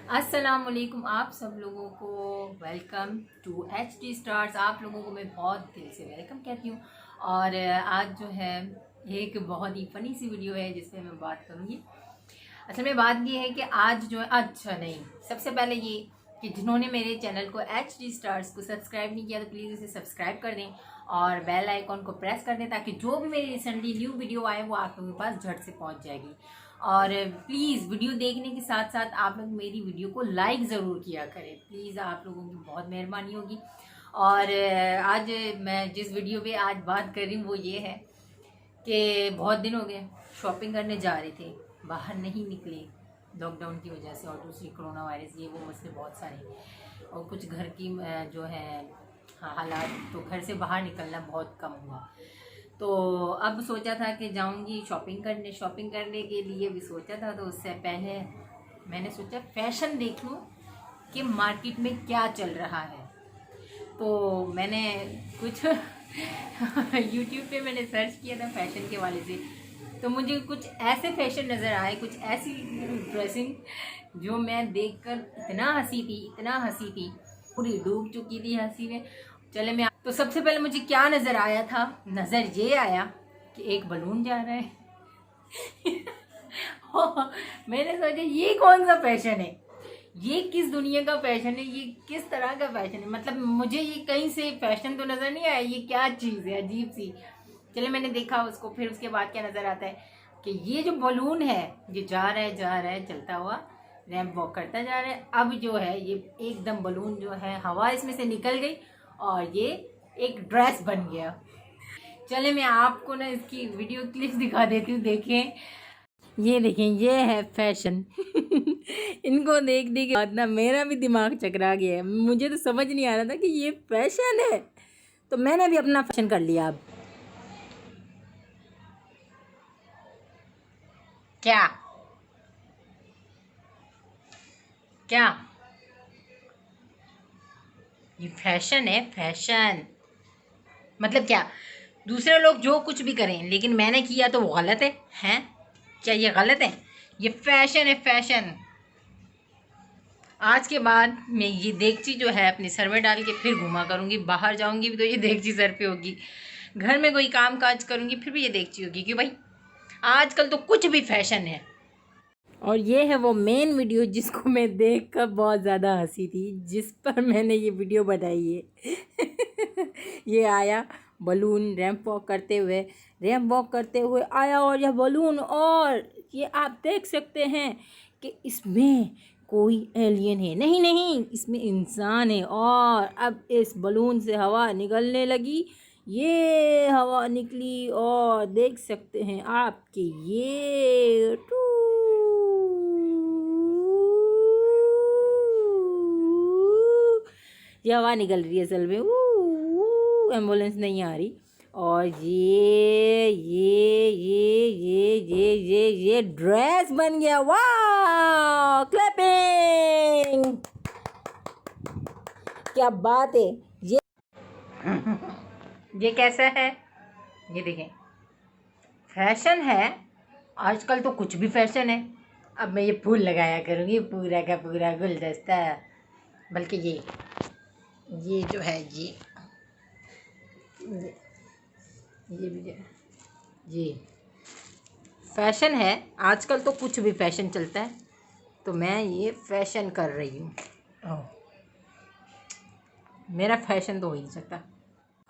अस्सलाम वालेकुम आप सब लोगों को वेलकम टू HD स्टार्स। आप लोगों को मैं बहुत दिल से वेलकम कहती हूँ। और आज जो है एक बहुत ही फ़नी सी वीडियो है जिसमें मैं बात करूँगी। असल में बात ये है कि आज जो है अच्छा नहीं, सबसे पहले ये कि जिन्होंने मेरे चैनल को HD स्टार्स को सब्सक्राइब नहीं किया तो प्लीज़ इसे सब्सक्राइब कर दें और बेल आइकॉन को प्रेस कर दें ताकि जो भी मेरी रिसेंटली न्यू वीडियो आए वो आप लोगों के पास झट से पहुंच जाएगी। और प्लीज़ वीडियो देखने के साथ साथ आप लोग मेरी वीडियो को लाइक ज़रूर किया करें, प्लीज़ आप लोगों की बहुत मेहरबानी होगी। और आज मैं जिस वीडियो पे आज बात कर रही हूँ वो ये है कि बहुत दिन हो गए शॉपिंग करने जा रहे थे, बाहर नहीं निकले लॉकडाउन की वजह से और दूसरी कोरोना वायरस ये वो मसले बहुत सारे और कुछ घर की जो है हालात, तो घर से बाहर निकलना बहुत कम हुआ। तो अब सोचा था कि जाऊंगी शॉपिंग करने के लिए भी सोचा था। तो उससे पहले मैंने सोचा फैशन देख लूँ कि मार्केट में क्या चल रहा है। तो मैंने कुछ यूट्यूब पे मैंने सर्च किया था फैशन के वाले से, तो मुझे कुछ ऐसे फैशन नज़र आए, कुछ ऐसी ड्रेसिंग जो मैं देखकर इतना हंसी थी, पूरी डूब चुकी थी हंसी में। चले मैं तो सबसे पहले मुझे क्या नज़र आया था, नज़र ये आया कि एक बलून जा रहा है। मैंने सोचा ये कौन सा फैशन है, ये किस दुनिया का फैशन है, ये किस तरह का फैशन है, मतलब मुझे ये कहीं से फैशन तो नज़र नहीं आया, ये क्या चीज़ है अजीब सी। चले मैंने देखा उसको, फिर उसके बाद क्या नज़र आता है कि ये जो बलून है ये जा रहा है चलता हुआ रैंप वॉक करता जा रहा है। अब जो है ये एकदम बलून जो है हवा इसमें से निकल गई और ये एक ड्रेस बन गया। चले मैं आपको ना इसकी वीडियो क्लिप्स दिखा देती हूँ, देखें। ये देखें, ये है फैशन। इनको देख के बाद ना मेरा भी दिमाग चकरा गया है, मुझे तो समझ नहीं आ रहा था कि ये फैशन है, तो मैंने भी अपना फैशन कर लिया। अब क्या क्या ये फैशन है, फैशन मतलब क्या, दूसरे लोग जो कुछ भी करें लेकिन मैंने किया तो वो गलत है, हैं? क्या ये गलत है? ये फैशन है, फैशन। आज के बाद मैं ये देगची जो है अपने सर में डाल के फिर घुमा करूँगी, बाहर जाऊँगी भी तो ये देगची सर पे होगी, घर में कोई काम काज करूँगी फिर भी ये देगची होगी, क्यों भाई आजकल तो कुछ भी फैशन है। और ये है वो मेन वीडियो जिसको मैं देखकर बहुत ज़्यादा हंसी थी, जिस पर मैंने ये वीडियो बनाई है। ये आया बलून रैंप वॉक करते हुए आया और यह बलून, और ये आप देख सकते हैं कि इसमें कोई एलियन है, नहीं इसमें इंसान है। और अब इस बलून से हवा निकलने लगी, ये हवा निकली और देख सकते हैं आप कि ये ये हवा निकल रही है असल में, एम्बुलेंस नहीं आ रही। और ये ड्रेस बन गया, वाह क्लैपिंग, क्या बात है। ये कैसा है, ये देखें फैशन है, आजकल तो कुछ भी फैशन है। अब मैं ये फूल लगाया करूँगी, पूरा का पूरा गुलदस्ता, बल्कि ये जो है ये भी ये फैशन है। आजकल तो कुछ भी फैशन चलता है, तो मैं ये फैशन कर रही हूँ। मेरा फैशन तो हो ही नहीं सकता।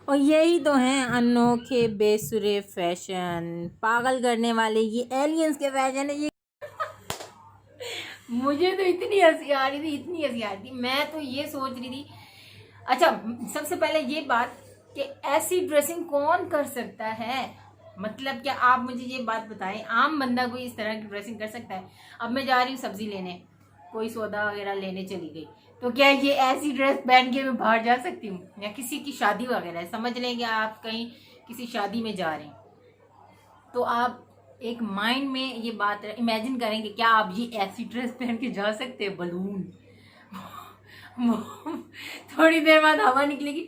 और यही तो हैं अनोखे बेसुरे फैशन, पागल करने वाले ये एलियंस के फैशन है ये। मुझे तो इतनी हंसी आ रही थी, मैं तो ये सोच रही थी। अच्छा, सबसे पहले ये बात कि ऐसी ड्रेसिंग कौन कर सकता है, मतलब क्या आप मुझे ये बात बताएं, आम बंदा कोई इस तरह की ड्रेसिंग कर सकता है? अब मैं जा रही हूँ सब्जी लेने, कोई सौदा वगैरह लेने चली गई, तो क्या ये ऐसी ड्रेस पहन के मैं बाहर जा सकती हूँ? या किसी की शादी वगैरह है, समझ लें कि आप कहीं किसी शादी में जा रहे हैं, तो आप एक माइंड में ये बात इमेजिन करें कि क्या आप ये ऐसी ड्रेस पहन के जा सकते हैं? बलून थोड़ी देर बाद हवा निकलेगी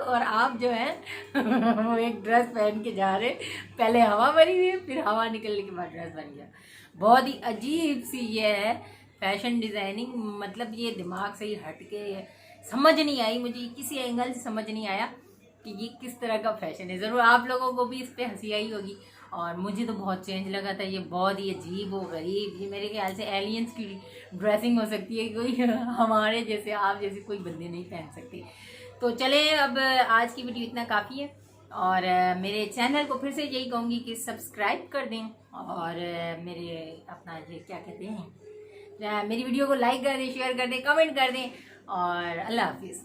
और आप जो है वो एक ड्रेस पहन के जा रहे, पहले हवा भरी हुई फिर हवा निकलने के बाद ड्रेस बन गया। बहुत ही अजीब सी ये है फैशन डिज़ाइनिंग मतलब ये दिमाग से ही हट के समझ नहीं आई, मुझे किसी एंगल से समझ नहीं आया कि ये किस तरह का फैशन है। ज़रूर आप लोगों को भी इस पर हंसी आई होगी, और मुझे तो बहुत चेंज लगा था। ये बहुत ही अजीब और गरीब, ये मेरे ख्याल से एलियंस की ड्रेसिंग हो सकती है, कोई हमारे जैसे आप जैसे कोई बंदे नहीं पहन सकते। तो चले, अब आज की वीडियो इतना काफ़ी है, और मेरे चैनल को फिर से यही कहूँगी कि सब्सक्राइब कर दें, और मेरे अपना ये क्या कहते हैं, मेरी वीडियो को लाइक कर दें, शेयर कर दें, कमेंट कर दें, और अल्लाह हाफिज़।